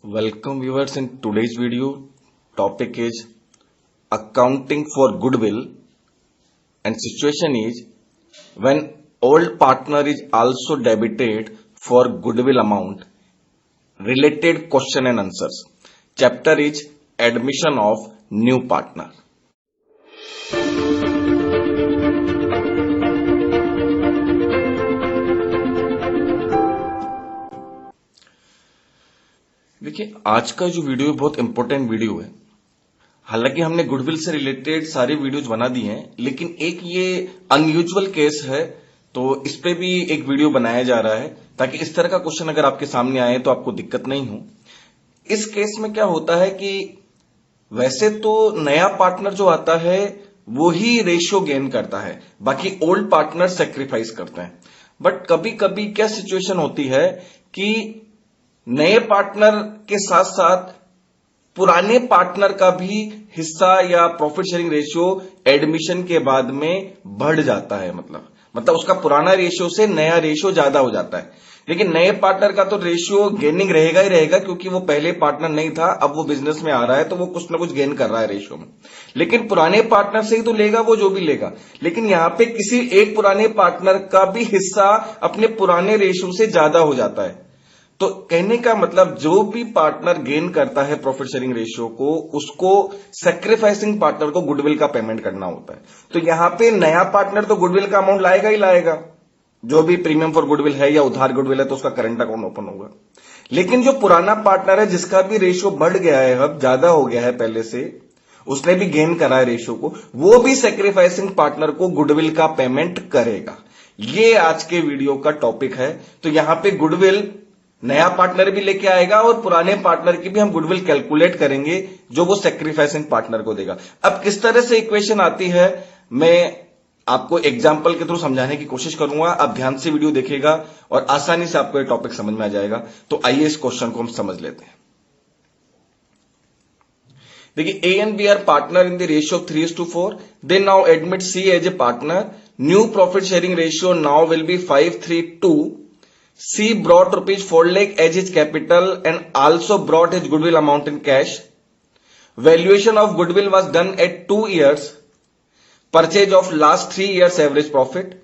Welcome viewers. In today's video, topic is accounting for goodwill, and situation is when old partner is also debited for goodwill amount. Related question and answers. Chapter is admission of new partner. देखिए, आज का जो video है बहुत important video है। हालांकि हमने goodwill से रिलेटेड सारे वीडियोज बना दिए हैं, लेकिन एक ये अनयूजुअल केस है, तो इस पे भी एक वीडियो बनाया जा रहा है ताकि इस तरह का क्वेश्चन अगर आपके सामने आए तो आपको दिक्कत नहीं हो। इस केस में क्या होता है कि वैसे तो नया पार्टनर जो आता है वो ही रेशियो गेन करता है, बाकी ओल्ड पार्टनर सेक्रीफाइस करते हैं। बट कभी कभी क्या सिचुएशन होती है कि नए पार्टनर के साथ साथ पुराने पार्टनर का भी हिस्सा या प्रॉफिट शेयरिंग रेशियो एडमिशन के बाद में बढ़ जाता है। मतलब उसका पुराना रेशियो से नया रेशियो ज्यादा हो जाता है। लेकिन नए पार्टनर का तो रेशियो गेनिंग रहेगा ही रहेगा, क्योंकि वो पहले पार्टनर नहीं था, अब वो बिजनेस में आ रहा है तो वो कुछ ना कुछ गेन कर रहा है रेशियो में। लेकिन पुराने पार्टनर से ही तो लेगा वो जो भी लेगा। लेकिन यहां पे किसी एक पुराने पार्टनर का भी हिस्सा अपने पुराने रेशियो से ज्यादा हो जाता है। तो कहने का मतलब जो भी पार्टनर गेन करता है प्रॉफिट शेयरिंग रेशियो को, उसको सैक्रिफाइसिंग पार्टनर को गुडविल का पेमेंट करना होता है। तो यहां पे नया पार्टनर तो गुडविल का अमाउंट लाएगा ही लाएगा, जो भी प्रीमियम फॉर गुडविल है या उधार गुडविल है तो उसका करंट अकाउंट ओपन होगा। लेकिन जो पुराना पार्टनर है जिसका भी रेशियो बढ़ गया है, अब ज्यादा हो गया है पहले से, उसने भी गेन करा है रेशियो को, वो भी सैक्रिफाइसिंग पार्टनर को गुडविल का पेमेंट करेगा। ये आज के वीडियो का टॉपिक है। तो यहां पे गुडविल नया पार्टनर भी लेके आएगा और पुराने पार्टनर की भी हम गुडविल कैलकुलेट करेंगे जो वो सैक्रिफाइसिंग पार्टनर को देगा। अब किस तरह से इक्वेशन आती है मैं आपको एग्जांपल के थ्रू समझाने की कोशिश करूंगा। आप ध्यान से वीडियो देखिएगा और आसानी से आपको ये टॉपिक समझ में आ जाएगा। तो आइए इस क्वेश्चन को हम समझ लेते हैं। देखिए, A and B are partner in the ratio of 3:4। They now admit C as a partner. New profit sharing ratio now will be 5:3:2। C brought rupees 4 lakh as his capital and also brought his goodwill amount in cash. Valuation of goodwill was done at 2 years. Purchase of last 3 years average profit.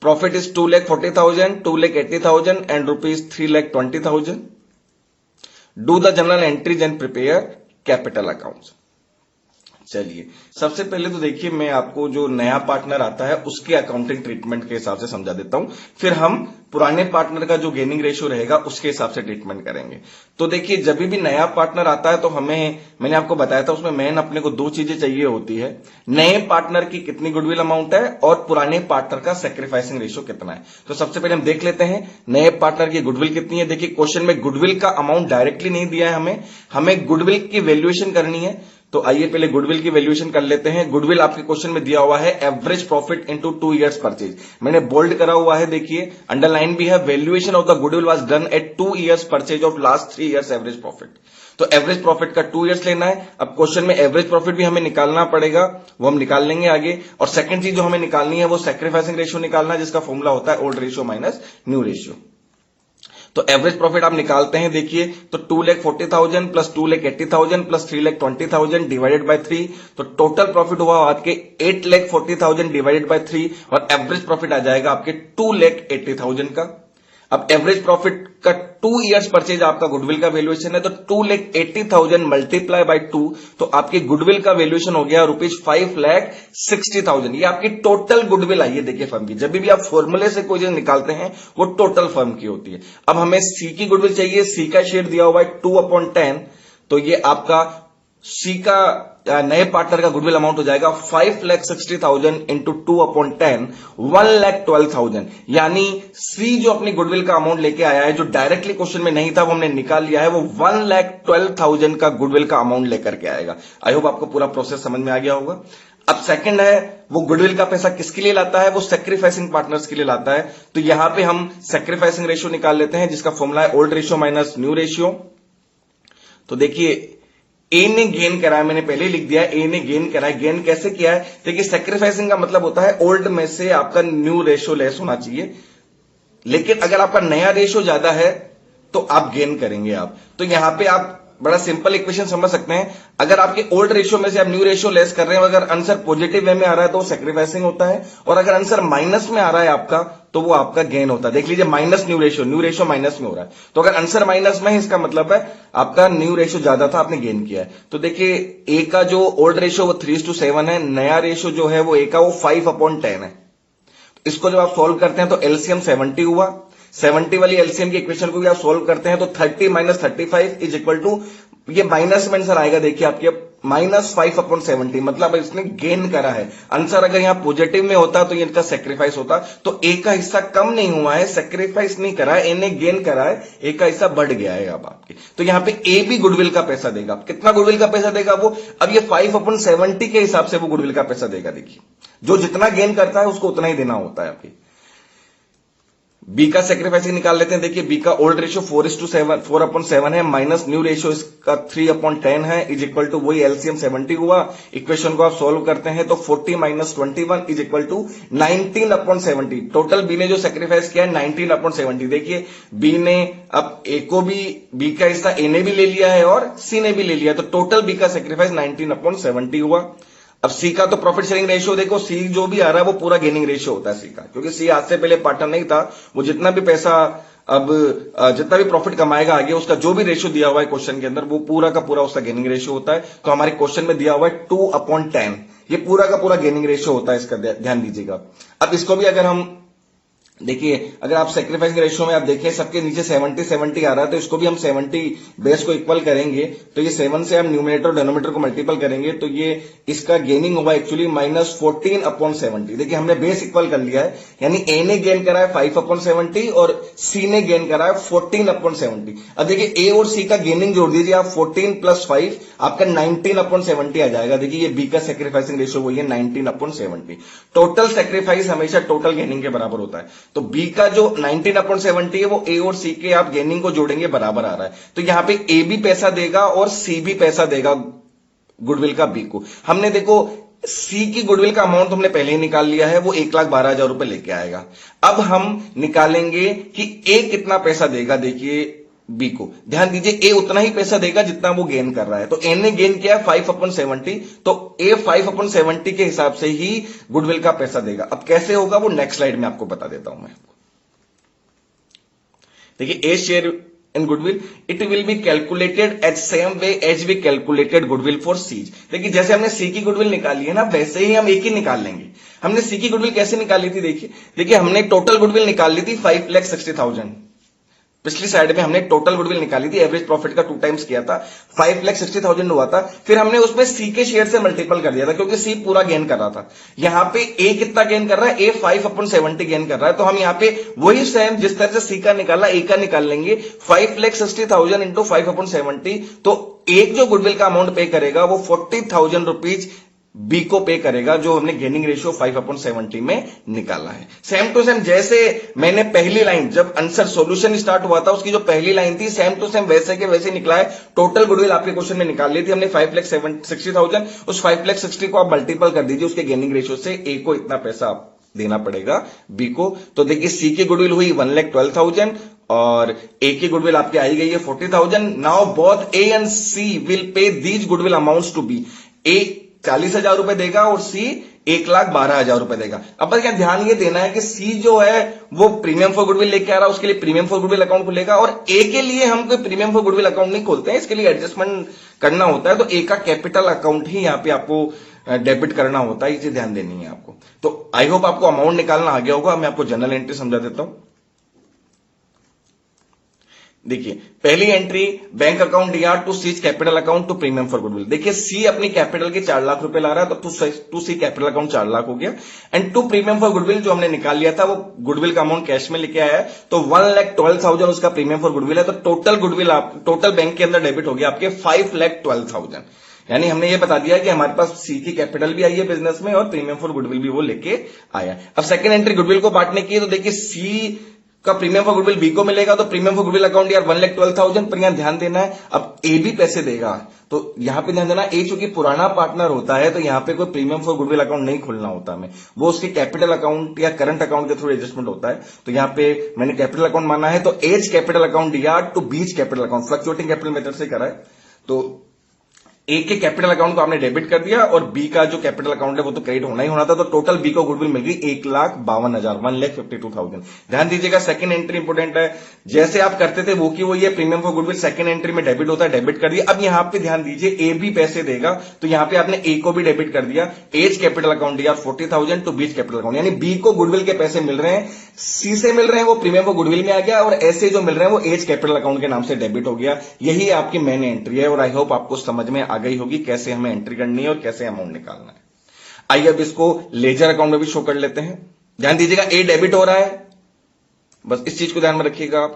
Profit is 2,40,000, 2,80,000 and rupees 3,20,000. Do the journal entries and prepare capital accounts. चलिए, सबसे पहले तो देखिए मैं आपको जो नया partner आता है उसके अकाउंटिंग ट्रीटमेंट के हिसाब से समझा देता हूं, फिर हम पुराने पार्टनर का जो गेनिंग रेशियो रहेगा उसके हिसाब से ट्रीटमेंट करेंगे। तो देखिए, जब भी नया पार्टनर आता है तो मैंने आपको बताया था उसमें मेन अपने को दो चीजें चाहिए होती है। नए पार्टनर की कितनी गुडविल अमाउंट है और पुराने पार्टनर का सैक्रिफाइसिंग रेशियो कितना है। तो सबसे पहले हम देख लेते हैं नए पार्टनर की गुडविल कितनी है। देखिए, क्वेश्चन में गुडविल का अमाउंट डायरेक्टली नहीं दिया है, हमें गुडविल की वैल्यूएशन करनी है। तो आइए पहले गुडविल की वैल्यूएशन कर लेते हैं। गुडविल आपके क्वेश्चन में दिया हुआ है average profit into 2 years purchase. मैंने बोल्ड करा हुआ है, देखिए अंडरलाइन भी है। Valuation of the goodwill was done at 2 years purchase of last 3 years average profit. तो एवरेज प्रॉफिट का 2 इयर्स लेना है। अब क्वेश्चन में एवरेज प्रॉफिट भी हमें निकालना पड़ेगा, वो हम निकाल लेंगे आगे। और सेकंड चीज जो हमें निकालनी है वो सैक्रिफाइसिंग रेशियो निकालना है, जिसका फॉर्मूला होता है old ratio minus new ratio. तो एवरेज प्रॉफिट आप निकालते हैं, देखिए तो 2,40,000 प्लस 2,80,000 प्लस 3,20,000 डिवाइडेड बाय 3। तो टोटल प्रॉफिट हुआ आपके 8,40,000 डिवाइडेड बाय 3 और एवरेज प्रॉफिट आ जाएगा आपके 2,80,000 का। अब एवरेज प्रॉफिट का 2 इयर्स परचेज आपका गुडविल का वैल्यूएशन है, तो 2,80,000 मल्टीप्लाई बाय 2, तो आपके गुडविल का वैल्यूएशन हो गया रुपीज 5,60,000। ये आपकी टोटल गुडविल आई है। देखिए फर्म की, जब भी आप फॉर्मूले से कोई चीज निकालते हैं वो टोटल फर्म की होती है। अब हमें सी की गुडविल चाहिए। सी का शेयर दिया हुआ है 2/10, तो ये आपका सी का नए पार्टनर का गुडविल अमाउंट हो जाएगा 5,60,000 इंटू 2/10, 1,12,000। यानी सी जो अपनी गुडविल का अमाउंट लेके आया है, जो डायरेक्टली क्वेश्चन में नहीं था वो हमने निकाल लिया है, वो 1,12,000 का गुडविल का अमाउंट लेकर के आएगा। आई होप आपको पूरा प्रोसेस समझ में आ गया होगा। अब सेकंड है, वो गुडविल का पैसा किसके लिए लाता है, वो सैक्रिफाइसिंग पार्टनर्स के लिए लाता है। तो यहां पे हम सैक्रिफाइसिंग रेशियो निकाल लेते हैं, जिसका फॉर्मूला है old ratio minus new ratio. तो देखिए, ए ने गेन करा है, मैंने पहले लिख दिया ए ने गेन करा है। गेन कैसे किया है, देखिए सैक्रिफाइसिंग का मतलब होता है ओल्ड में से आपका न्यू रेशियो लेस होना चाहिए। लेकिन अगर आपका नया रेशियो ज्यादा है तो आप गेन करेंगे आप। तो यहां पे आप बड़ा सिंपल इक्वेशन समझ सकते हैं, अगर आपके ओल्ड रेशियो में से आप न्यू रेशियो लेस कर रहे हैं, अगर आंसर पॉजिटिव वे में आ रहा है तो सैक्रिफाइसिंग होता है, और अगर आंसर माइनस में आ रहा है आपका तो वो आपका गेन होता है। देख लीजिए माइनस न्यू रेशियो माइनस में हो रहा है, तो अगर आंसर माइनस में है इसका मतलब है आपका न्यू रेशियो ज्यादा था, आपने गेन किया है। तो देखिए ए का जो ओल्ड रेशियो वो 3:7 है, नया रेशियो जो है वो ए का वो 5/10 है। इसको जब आप सॉल्व करते हैं तो एलसीएम 70 हुआ, 70 वाली एलसीएम की इक्वेशन को भी आप सॉल्व करते हैं तो 30 - 35 इज इक्वल टू, ये माइनस में आंसर आएगा, देखिए आपके -5/70, मतलब इसने गेन करा है। आंसर अगर यहां पॉजिटिव में होता तो ये इनका सेक्रीफाइस होता, तो ए का हिस्सा कम नहीं हुआ है, सेक्रीफाइस नहीं करा है, ए ने गेन करा है, ए का हिस्सा बढ़ गया है अब आपके। तो यहां पे ए भी गुडविल का पैसा देगा। कितना गुडविल का पैसा देगा वो, अब ये 5/70 के हिसाब से वो गुडविल का पैसा देगा। देखिए जो जितना गेन करता है उसको उतना ही देना होता है आपकी। बी का सेक्रीफाइसिंग निकाल लेते हैं। देखिए बी का ओल्ड रेशियो 4:7 है, माइनस न्यू रेशियो इसका 3/10 है, इज इक्वल टू वही एलसीएम 70 हुआ। इक्वेशन को आप सॉल्व करते हैं तो 40 - 21 is equal to 19/70। Total B ने जो सेक्रीफाइस किया है 19/70। देखिए बी ने अब ए को भी, बी का हिस्सा ए ने भी ले लिया है और सी ने भी ले लिया, तो टोटल बी का सेक्रीफाइस 19/70 हुआ। अब सी का तो प्रॉफिट शेयरिंग रेशियो देखो, सी जो भी आ रहा है वो पूरा गेनिंग रेशियो होता है सी का, क्योंकि सी आज से पहले पार्टनर नहीं था। वो जितना भी पैसा अब जितना भी प्रॉफिट कमाएगा आगे, उसका जो भी रेशियो दिया हुआ है क्वेश्चन के अंदर वो पूरा का पूरा उसका गेनिंग रेशियो होता है। तो हमारे क्वेश्चन में दिया हुआ है 2/10, ये पूरा का पूरा गेनिंग रेशियो होता है, इसका ध्यान दीजिएगा। अब इसको भी अगर हम देखिए, अगर आप सेक्रीफाइस रेशियो में आप देखें सबके नीचे 70 आ रहा है, तो इसको भी हम 70 बेस को इक्वल करेंगे, तो ये 7 से हम न्यूमिनेटर और डिनोमिनेटर को मल्टीपल करेंगे तो ये इसका गेनिंग होगा एक्चुअली -14/70। देखिए हमने बेस इक्वल कर लिया है, यानी ए ने गेन करा है 5/70 और सी ने गेन करा है 14/70। अब देखिए ए और सी का गेनिंग जोड़ दीजिए आप, 14 + 5 आपका 19/70 आ जाएगा। देखिए ये बी का सेक्रीफाइसिंग रेशियो वही है 19/70। टोटल सेक्रीफाइस हमेशा टोटल गेनिंग के बराबर होता है, तो बी का जो 19/70 है वो ए और सी के आप गेनिंग को जोड़ेंगे बराबर आ रहा है। तो यहां पे ए भी पैसा देगा और सी भी पैसा देगा गुडविल का बी को। हमने देखो सी की गुडविल का अमाउंट हमने पहले ही निकाल लिया है, वो 1,12,000 रुपए लेके आएगा। अब हम निकालेंगे कि ए कितना पैसा देगा। देखिए बी को ध्यान दीजिए, ए उतना ही पैसा देगा जितना वो गेन कर रहा है, तो ए ने गेन किया 5/70, तो ए 5/70 के हिसाब से ही गुडविल का पैसा देगा। अब कैसे होगा वो नेक्स्ट स्लाइड में आपको बता देता हूं मैं। देखिए a share in goodwill, it will be calculated as same way as we calculated goodwill for C. देखिए जैसे हमने सी की गुडविल निकाली है ना, वैसे ही हम ए की निकाल लेंगे। हमने सी की गुडविल कैसे निकाली थी, देखिए हमने टोटल गुडविल निकाल ली थी 5,60,000। पिछली साइड में हमने टोटल गुडविल निकाली थी, एवरेज प्रॉफिट का 2 टाइम्स किया था, 5,60,000 हुआ था। फिर हमने उसमें सी के शेयर से मल्टीपल कर दिया था, क्योंकि सी पूरा गेन कर रहा था। यहां पे ए कितना गेन कर रहा है, ए 5/70 गेन कर रहा है, तो हम यहां पे वही सेम जिस तरह से सी का निकाला ए का निकाल लेंगे। 5,60,000 इंटू 5/70, तो एक जो गुडविल का अमाउंट पे करेगा वो 40,000 रुपीज बी को पे करेगा, जो हमने गेनिंग रेशियो 5/70 में निकाला है। सेम टू सेम जैसे मैंने पहली लाइन, जब आंसर सॉल्यूशन स्टार्ट हुआ था उसकी जो पहली लाइन थी, सेम टू सेम वैसे के वैसे निकला है। टोटल गुडविल आपके क्वेश्चन में निकाल ली थी हमने 5,60,000, उस 5,60,000 को आप मल्टीपल कर दीजिए उसके गेनिंग रेशियो से, ए को इतना पैसा आप देना पड़ेगा बी को। तो देखिए सी की गुडविल हुई 1,12,000 और ए की गुडविल आपकी आई गई है 40,000। Now both A and C will pay these goodwill amounts to B. A 40,000 रुपए देगा और सी 1,12,000 रुपए देगा। अब बस क्या ध्यान ये देना है कि सी जो है वो प्रीमियम फॉर गुडविल लेके आ रहा है, उसके लिए प्रीमियम फॉर गुडविल अकाउंट खुलेगा, और ए के लिए हम कोई प्रीमियम फॉर गुडविल अकाउंट नहीं खोलते हैं, इसके लिए एडजस्टमेंट करना होता है। तो ए का कैपिटल अकाउंट ही यहां पे आपको डेबिट करना होता है, ये चीज ध्यान देनी है आपको। तो आई होप आपको अमाउंट निकालना आ गया होगा। मैं आपको जनरल एंट्री समझा देता हूं। देखिए पहली entry, bank account DR to C's capital account to premium for goodwill. देखिए सी अपनी कैपिटल के 4 लाख रुपए ला रहा है, तो to C capital account 4 lakh हो गया, and to premium for goodwill जो हमने निकाल लिया था वो गुडविल का अमाउंट कैश में लेके आया है, तो 1,12,000 उसका प्रीमियम फॉर गुडविल है। तो टोटल गुडविल टोटल बैंक के अंदर डेबिट हो गया आपके 5,12,000। यानी हमने ये बता दिया कि हमारे पास सी की कैपिटल भी आई है बिजनेस में और प्रीमियम फॉर गुडविल भी वो लेके आया। अब सेकंड एंट्री गुडविल को बांटने की है, तो देखिए सी का प्रीमियम फॉर गुडविल बी को मिलेगा, तो प्रीमियम फॉर गुडविल अकाउंट यार 1,12,000। पर यहां ध्यान देना है, अब ए भी पैसे देगा, तो यहां पे ध्यान देना, ए चूंकि पुराना पार्टनर होता है तो यहां पे कोई प्रीमियम फॉर गुडविल अकाउंट नहीं खोलना होता हमें, वो उसके कैपिटल अकाउंट या करंट अकाउंट के थ्रू एडजस्टमेंट होता है। तो यहां पे मैंने कैपिटल अकाउंट माना है, तो एज कैपिटल अकाउंट दिया to B's capital account, fluctuating capital method से करा है। तो ए के कैपिटल अकाउंट को आपने डेबिट कर दिया और बी का जो कैपिटल अकाउंट है वो तो क्रेडिट होना ही होना था, तो टोटल बी को गुडविल मिल गई 1,52,000, 1,52,000। ध्यान दीजिएगा, सेकंड एंट्री इंपोर्टेंट है, जैसे आप करते थे वो की वही है, premium for goodwill second entry में डेबिट होता है, डेबिट कर दिया। अब यहां पे ध्यान दीजिए, ए भी पैसे देगा, तो यहां पे आपने ए को भी डेबिट कर दिया, एज कैपिटल अकाउंट दिया 40,000 टू बीच कैपिटल अकाउंट, यानी बी को गुडविल के पैसे मिल रहे हैं, सी से मिल रहे हैं वो प्रीमियम फॉर गुडविल में आ गया, और ऐसे जो मिल रहे हैं वो एज कैपिटल अकाउंट के नाम से डेबिट हो गया। यही आपकी मेन एंट्री है, और आई होप आपको समझ में आ गई होगी कैसे हमें एंट्री करनी है और कैसे अमाउंट निकालना है। आइए अब इसको लेजर अकाउंट में भी शो कर लेते हैं। ध्यान दीजिएगा, ए डेबिट हो रहा है, बस इस चीज को ध्यान में रखिएगा।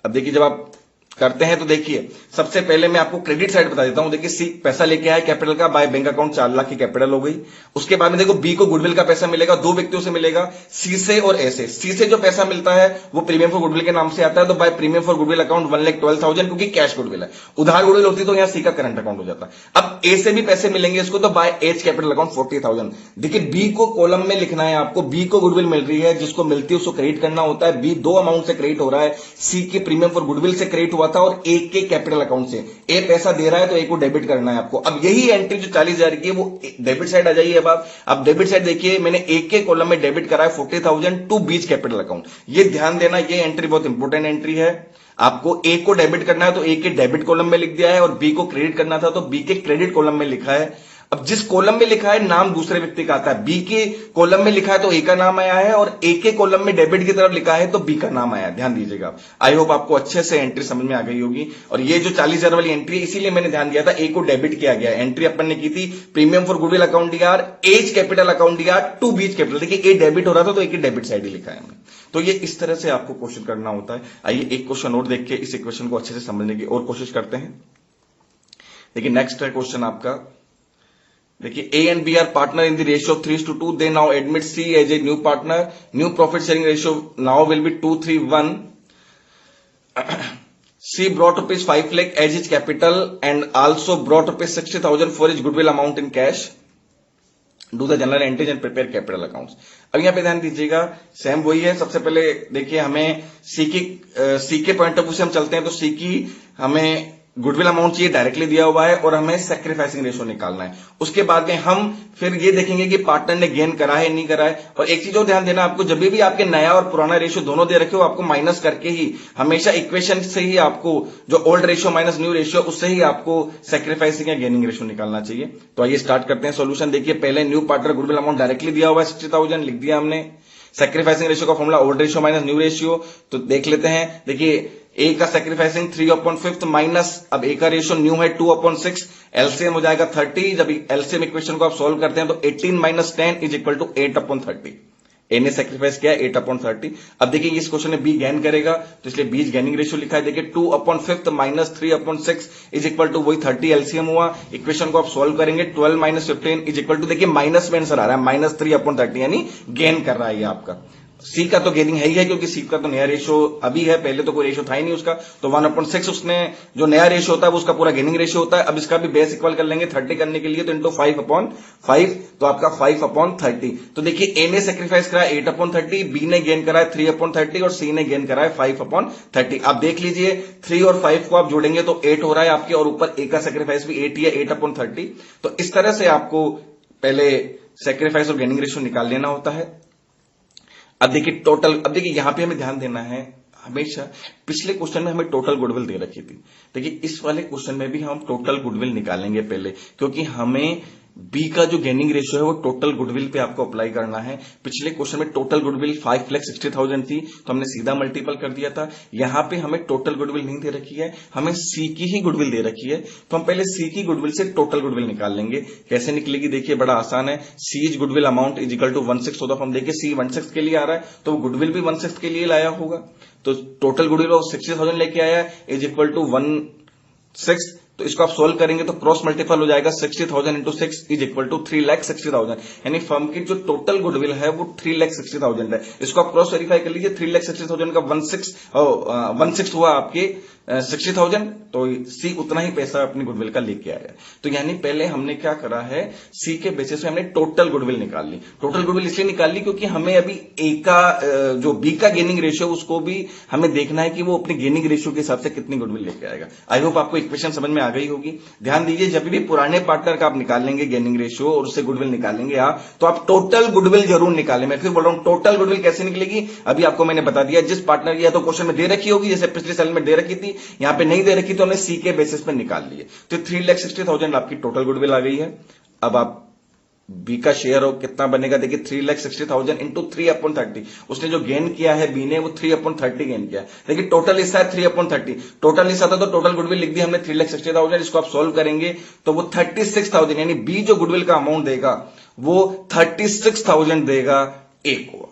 अब देखिए, जब आप करते हैं तो देखिए, सबसे पहले मैं आपको क्रेडिट साइड बता देता हूं। देखिए, सी पैसा लेके आया कैपिटल का, बाय बैंक अकाउंट 4 लाख की कैपिटल हो गई। उसके बाद में देखो, बी को गुडविल का पैसा मिलेगा, 2 व्यक्तियों से मिलेगा, सी से और ए से। सी से जो पैसा मिलता है वो प्रीमियम फॉर गुडविल के नाम से आता है, तो by premium for goodwill account 1,12,000, क्योंकि कैश गुडविल है। उधार गुडविल होती तो यहां सी का करंट अकाउंट हो जाता। अब ए से भी पैसे मिलेंगे इसको, तो बाय एज कैपिटल अकाउंट 40,000। देखिए, बी को कॉलम में लिखना है आपको, बी को गुडविल मिल रही है, जिसको मिलती है उसको क्रेडिट करना होता है। बी 2 अमाउंट से क्रेडिट हो रहा है, सी के प्रीमियम फॉर गुडविल से क्रेडिट हुआ था और ए के कैपिटल अकाउंट से। ए पैसा दे रहा है तो ए को डेबिट करना है आपको। अब यही एंट्री जो 40,000 की है वो डेबिट साइड आ जाइए। अब डेबिट साइड देखिए, मैंने ए के कॉलम में डेबिट करा है 40,000 टू बीच कैपिटल अकाउंट। ये ध्यान देना, ये एंट्री बहुत इंपॉर्टेंट एंट्री है। आपको ए को डेबिट करना है तो ए के डेबिट कॉलम में लिख दिया है, और बी को क्रेडिट करना था तो बी के क्रेडिट कॉलम में लिखा है। अब जिस कॉलम में लिखा है नाम दूसरे व्यक्ति का आता है, बी के कॉलम में लिखा है तो ए का नाम आया है, और ए के कॉलम में डेबिट की तरफ लिखा है तो बी का नाम आया है। ध्यान दीजिएगा, आई होप आपको अच्छे से एंट्री समझ में आ गई होगी। और ये जो 40,000 वाली एंट्री है, इसीलिए मैंने ध्यान दिया था, ए को डेबिट किया गया। एंट्री अपन ने की थी, प्रीमियम फॉर गुडविल अकाउंट दिया, एज कैपिटल अकाउंट दिया टू बीच कैपिटल। देखिए, ए डेबिट हो रहा था तो ए की डेबिट साइड ही लिखा है हमने। तो ये इस तरह से आपको क्वेश्चन करना होता है। आइए एक क्वेश्चन और देख के इस इक्वेशन को अच्छे से समझने की और कोशिश करते हैं। देखिए, नेक्स्ट है क्वेश्चन आपका। देखिए, A and B are partner in the ratio of 3:2. They now admit C as a new partner. New profit sharing ratio now will be 2:3:1. C brought rupees 5 lakh as his capital and also brought rupees 60,000 for his goodwill amount in cash. Do the general entries and prepare capital accounts. अब यहां पे ध्यान दीजिएगा, same वही है। सबसे पहले देखिए, हमें सी के पॉइंट ऑफ व्यू से हम चलते हैं, तो सी की हमें गुडविल अमाउंट चाहिए, डायरेक्टली दिया हुआ है, और हमें सैक्रिफाइसिंग रेशो निकालना है। उसके बाद में हम फिर ये देखेंगे कि पार्टनर ने गेन करा है नहीं करा है। और एक चीज और ध्यान देना, आपको जब भी आपके नया और पुराना रेशो दोनों दे रखे हो, आपको माइनस करके ही हमेशा इक्वेशन से ही आपको जो old ratio minus new ratio, उससे ही आपको सैक्रिफाइसिंग या गेनिंग रेशो निकालना चाहिए। तो आइए स्टार्ट करते हैं सॉल्यूशन। देखिए, पहले new partner goodwill amount directly दिया हुआ है 60,000, लिख दिया हमने। सैक्रिफाइसिंग रेशियो का formula old ratio minus new ratio, तो देख लेते हैं। देखिए, ए का सैक्रिफाइसिंग 3/5 माइनस, अब ए का रेशियो न्यू है 2/6, एलसीएम हो जाएगा 30। जब एलसीएम इक्वेशन को आप सॉल्व करते हैं तो 18 - 10 इज इक्वल टू 8/30। ए ने सैक्रिफाइस किया 8/30। अब देखिए, इस क्वेश्चन में बी गेन करेगा, तो इसलिए बीच गेनिंग रेशियो लिखा है। देखिए, 2/5 माइनस 3/6 इज इक्वल टू वही 30 एलसीएम हुआ। इक्वेशन को आप सॉल्व करेंगे, 12 - 15 इज इक्वल टू, देखिए माइनस में आंसर आ रहा है, -3/30, यानी गेन कर रहा है ये आपका। सी का तो गेनिंग है ही है, क्योंकि सी का तो नया रेशियो अभी है, पहले तो कोई रेशियो था ही नहीं उसका, तो 1/6 उसने जो नया रेशियो होता है वो उसका पूरा गेनिंग रेशियो होता है। अब इसका भी बेस इक्वल कर लेंगे 30 करने के लिए, तो इंटू 5/5, तो आपका 5/30। तो देखिए, ए ने सेक्रीफाइस करा 8/30, बी ने गेन करा है 3/30 और सी ने गेन करा है 5/30। आप देख लीजिए, 3 और 5 को आप जोड़ेंगे तो 8 हो रहा है आपके, और ऊपर ए का सेक्रीफाइस भी 8 ही है, 8/30। तो इस तरह से आपको पहले सेक्रीफाइस और गेनिंग रेशियो निकाल लेना होता है। अब देखिए टोटल, अब देखिए यहां पे हमें ध्यान देना है, हमेशा पिछले क्वेश्चन में हमें टोटल गुडविल दे रखी थी। देखिए, इस वाले क्वेश्चन में भी हम टोटल गुडविल निकालेंगे पहले, क्योंकि हमें बी का जो गेनिंग रेशियो है वो टोटल गुडविल पे आपको अप्लाई करना है। पिछले क्वेश्चन में टोटल गुडविल 5,60,000 थी, तो हमने सीधा मल्टीपल कर दिया था। यहां पे हमें टोटल गुडविल नहीं दे रखी है, हमें सी की ही गुडविल दे रखी है, तो हम पहले सी की गुडविल से टोटल गुडविल निकाल लेंगे। कैसे निकलेगी देखिए, बड़ा आसान है। C is goodwill amount is equal to 1/6 होता है। हम देखिए, सी 1/6 के लिए आ रहा है, तो गुडविल भी 1/6 के लिए लाया होगा, तो टोटल गुडविल 60,000 लेके आया इज इक्वल टू 1/6 तो इसको आप सोल्व करेंगे तो क्रॉस मल्टीपल हो जाएगा 60,000 इंटू 6 इज इक्वल टू 3,60,000, यानी फर्म की जो टोटल गुडविल है वो 3,60,000 है। इसको आप क्रॉस वेरीफाई कर लीजिए, 3,60,000 का 1/6 हुआ आपके 60,000, तो सी उतना ही पैसा अपनी गुडविल का लेके आया। तो यानी पहले हमने क्या करा है, सी के बेसिस पे हमने टोटल गुडविल निकाल ली। टोटल गुडविल इसलिए निकाल ली क्योंकि हमें अभी ए का जो बी का गेनिंग रेशियो उसको भी हमें देखना है कि वो अपने गेनिंग रेशियो के हिसाब से कितनी गुडविल लेके आएगा। आई होप आपको इक्वेशन समझ में आ गई होगी। ध्यान दीजिए, जब भी पुराने पार्टनर का आप निकाल लेंगे गेनिंग रेशियो और उससे गुडविल निकालेंगे आप, तो आप टोटल गुडविल जरूर निकालें। मैं फिर बोल रहा हूं, टोटल गुडविल कैसे निकलेगी अभी आपको मैंने बता दिया। जिस पार्टनर की या तो क्वेश्चन में दे रखी होगी, जैसे पिछले साल में दे रखी थी, यहां पे नहीं दे रखी तो हमने सी के बेसिस पे निकाल लिए। तो 3,60,000 आपकी टोटल गुडविल आ गई है। अब आप बी का शेयर हो कितना बनेगा, देखिए 3,60,000 इंटू 3/30। उसने जो गेन किया है बी ने वो 3/30 गेन किया है। देखिए टोटल हिस्सा है 3/30, टोटल हिस्सा था तो टोटल गुडविल लिख दी हमने 3,60,000। इसको आप सॉल्व करेंगे तो वो 36,000, यानी बी जो गुडविल का अमाउंट देगा वो 36,000 देगा ए को।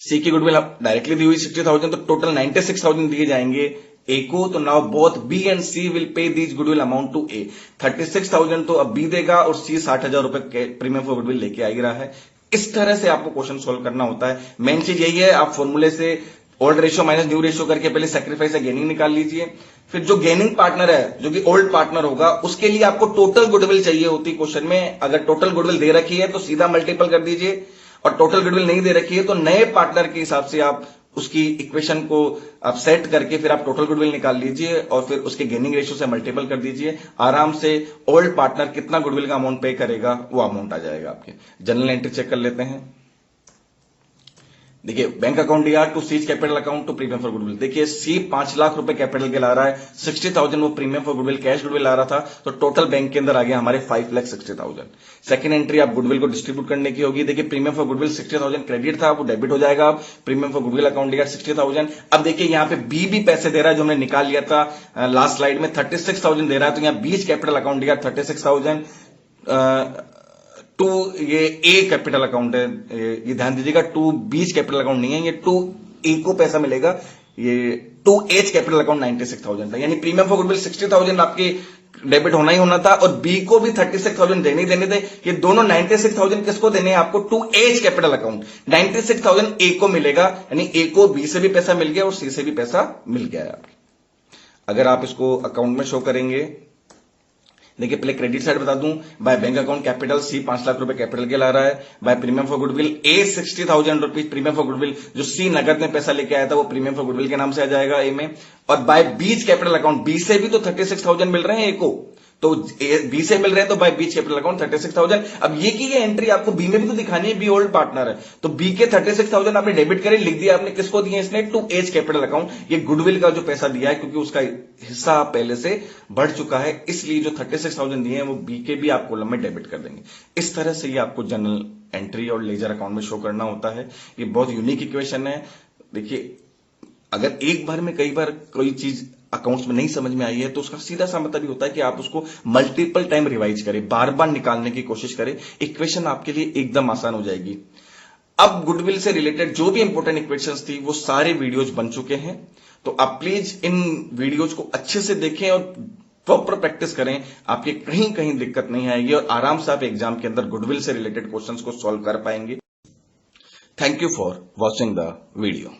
सी की गुडविल आप डायरेक्टली दी हुई 60,000, तो टोटल 96,000 दिए जाएंगे ए को। तो now both B and C will pay these goodwill amount to A. 36,000 तो अब बी देगा और सी 60,000 रुपए प्रीमियम फॉर गुडविल लेके आ ही रहा है। इस तरह से आपको क्वेश्चन सोल्व करना होता है। मेन चीज यही है, आप फॉर्मूले से old ratio minus new ratio करके पहले सैक्रिफाइस या गेनिंग निकाल लीजिए। फिर जो गेनिंग पार्टनर है जो कि ओल्ड पार्टनर होगा उसके लिए आपको टोटल गुडविल चाहिए होती क्वेश्चन में। अगर टोटल गुडविल दे रखी है तो सीधा मल्टीपल कर दीजिए, और टोटल गुडविल नहीं दे रखी है तो नए पार्टनर के हिसाब से आप उसकी इक्वेशन को आप सेट करके फिर आप टोटल गुडविल निकाल लीजिए और फिर उसके गेनिंग रेशियो से मल्टीपल कर दीजिए। आराम से ओल्ड पार्टनर कितना गुडविल का अमाउंट पे करेगा वो अमाउंट आ जाएगा आपके। जनरल एंट्री चेक कर लेते हैं। देखिए bank account DR to C's capital account to premium for goodwill. देखिए सी 5 लाख रुपए कैपिटल के ला रहा है, 60,000 वो premium for goodwill cash goodwill ला रहा था, तो टोटल बैंक के अंदर आ गया हमारे 5,60,000। सेकंड एंट्री आप गुडविल को डिस्ट्रीब्यूट करने की होगी। देखिए प्रीमियम फॉर गुडविल 60,000 क्रेडिट था, वो डेबिट हो जाएगा। अब premium for goodwill account DR 60,000। अब देखिए यहाँ पे बी भी पैसे दे रहा है जो हमने निकाल लिया था लास्ट स्लाइड में, 36,000 दे रहा है। तो यहाँ बीच कैपिटल अकाउंट डीआर 36,000 टू ये ए कैपिटल अकाउंट है, ये ध्यान दीजिएगा, टू बीच कैपिटल अकाउंट नहीं है, ये टू ए को पैसा मिलेगा। ये टू एच कैपिटल अकाउंट 96,000 था, यानी प्रीमियम फॉर गुडविल 60,000 आपके डेबिट होना ही होना था और बी को भी 36,000 देने ही देने थे। ये दोनों 96,000 किसको देने हैं आपको, टू एच कैपिटल अकाउंट। 96,000 ए को मिलेगा, यानी ए को बी से भी पैसा मिल गया और सी से भी पैसा मिल गया है। अगर आप इसको अकाउंट में शो करेंगे, देखिए पहले क्रेडिट साइड बता दूं, by bank account capital C 5 lakh रुपए कैपिटल के ला रहा है, by premium for goodwill A 60,000 rupees premium for goodwill जो सी नगद में पैसा लेके आया था वो प्रीमियम फॉर गुडविल के नाम से आ जाएगा ए में। और बाय बीच कैपिटल अकाउंट, बी से भी तो 36,000 मिल रहे हैं ए को, तो बी से मिल रहे हैं तो बाय बीच कैपिटल अकाउंट 36,000। अब ये की एंट्री आपको बी में भी तो दिखानी है, बी ओल्ड पार्टनर है, तो बी के 36,000 आपने डेबिट करे, लिख दिया आपने, किसको दिए इसने, टू एच कैपिटल अकाउंट। ये गुडविल का जो पैसा दिया है क्योंकि उसका हिस्सा पहले से बढ़ चुका है, इसलिए जो 36,000 दिए हैं वो बी के भी आप कॉलम में डेबिट कर देंगे। इस तरह से ये आपको जनरल एंट्री और लेजर अकाउंट में शो करना होता है। ये बहुत यूनिक इक्वेशन है। देखिए अगर एक बार में कई बार कोई चीज अकाउंट्स में नहीं समझ में आई है तो उसका सीधा सा मतलब ये होता है कि आप उसको मल्टीपल टाइम रिवाइज करें, बार बार निकालने की कोशिश करें, इक्वेशन आपके लिए एकदम आसान हो जाएगी। अब गुडविल से रिलेटेड जो भी इंपॉर्टेंट इक्वेशंस थी वो सारे वीडियोज बन चुके हैं, तो आप प्लीज इन वीडियोज को अच्छे से देखें और प्रॉपर प्रैक्टिस करें, आपके कहीं कहीं दिक्कत नहीं आएगी और आराम से आप एग्जाम के अंदर गुडविल से रिलेटेड क्वेश्चंस को सॉल्व कर पाएंगे। Thank you for watching the video.